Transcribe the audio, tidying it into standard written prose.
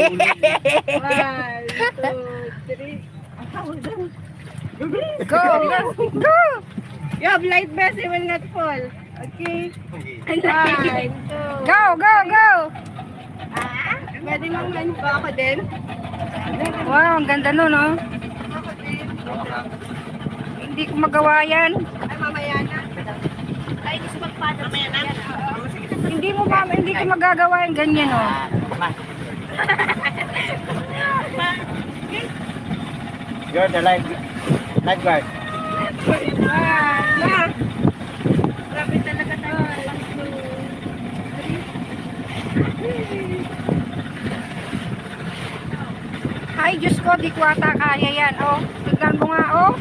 1, 2, 3. Go! Go! You have light vest, it will not fall. Okay? 1, 2. Go! Go! Go! Pwede mang ba ako din? Wow, ang ganda nun, no? Ako din. Hindi ko magawa yan. Ay, mamaya na. Ay, gusto magpada. Mamaya na. Hindi ko magagawa yung ganyan, no? You're the lifeguard. Grabe talaga tayo. Ay, Diyos ko, di ko ata kaya yan. Oh, tignan mo nga, oh.